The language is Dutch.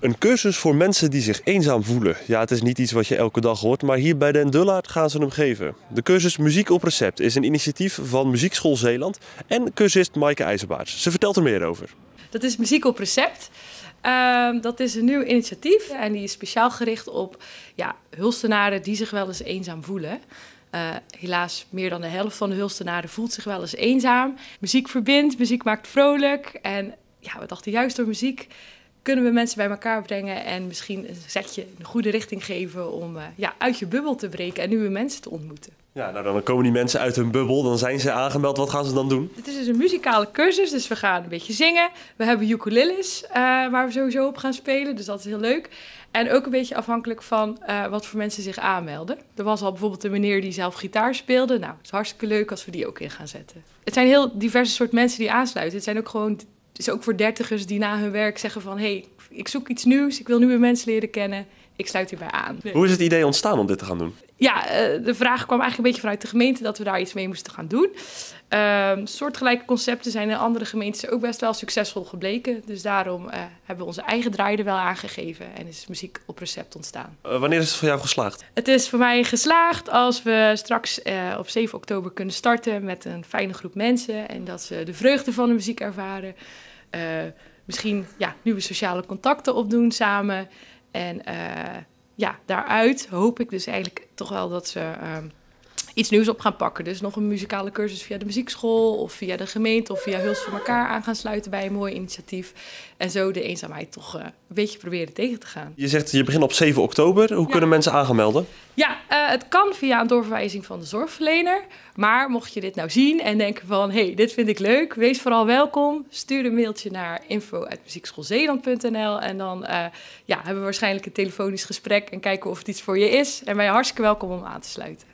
Een cursus voor mensen die zich eenzaam voelen. Ja, het is niet iets wat je elke dag hoort, maar hier bij Den Dullaert gaan ze hem geven. De cursus Muziek op Recept is een initiatief van Muziekschool Zeeland en cursist Maaike IJzerbaerts. Ze vertelt er meer over. Dat is Muziek op Recept. Dat is een nieuw initiatief en die is speciaal gericht op Hulstenaren die zich wel eens eenzaam voelen. Helaas, meer dan de helft van de Hulstenaren voelt zich wel eens eenzaam. Muziek verbindt, muziek maakt vrolijk. En we dachten juist door muziek kunnen we mensen bij elkaar brengen en misschien een zetje in de goede richting geven om uit je bubbel te breken en nieuwe mensen te ontmoeten. Ja, nou dan komen die mensen uit hun bubbel, dan zijn ze aangemeld. Wat gaan ze dan doen? Het is dus een muzikale cursus, dus we gaan een beetje zingen. We hebben ukuleles waar we sowieso op gaan spelen, dus dat is heel leuk. En ook een beetje afhankelijk van wat voor mensen zich aanmelden. Er was al bijvoorbeeld een meneer die zelf gitaar speelde. Nou, het is hartstikke leuk als we die ook in gaan zetten. Het zijn heel diverse soort mensen die aansluiten. Het zijn ook gewoon, het is ook voor dertigers die na hun werk zeggen van hey, ik zoek iets nieuws, ik wil nieuwe mensen leren kennen. Ik sluit hierbij aan. Nee. Hoe is het idee ontstaan om dit te gaan doen? Ja, de vraag kwam eigenlijk een beetje vanuit de gemeente dat we daar iets mee moesten gaan doen. Soortgelijke concepten zijn in andere gemeentes ook best wel succesvol gebleken. Dus daarom hebben we onze eigen draai er wel aangegeven en is Muziek op Recept ontstaan. Wanneer is het voor jou geslaagd? Het is voor mij geslaagd als we straks op 7 oktober kunnen starten met een fijne groep mensen. En dat ze de vreugde van de muziek ervaren. Misschien nieuwe sociale contacten opdoen samen. En daaruit hoop ik dus eigenlijk toch wel dat ze iets nieuws op gaan pakken. Dus nog een muzikale cursus via de muziekschool of via de gemeente of via Huls voor elkaar aan gaan sluiten bij een mooi initiatief. En zo de eenzaamheid toch een beetje proberen tegen te gaan. Je zegt je begint op 7 oktober. Hoe kunnen mensen aanmelden? Ja, het kan via een doorverwijzing van de zorgverlener. Maar mocht je dit nou zien en denken van hey, dit vind ik leuk, wees vooral welkom. Stuur een mailtje naar info@muziekschoolzeeland.nl en dan hebben we waarschijnlijk een telefonisch gesprek en kijken of het iets voor je is. En ben je hartstikke welkom om aan te sluiten.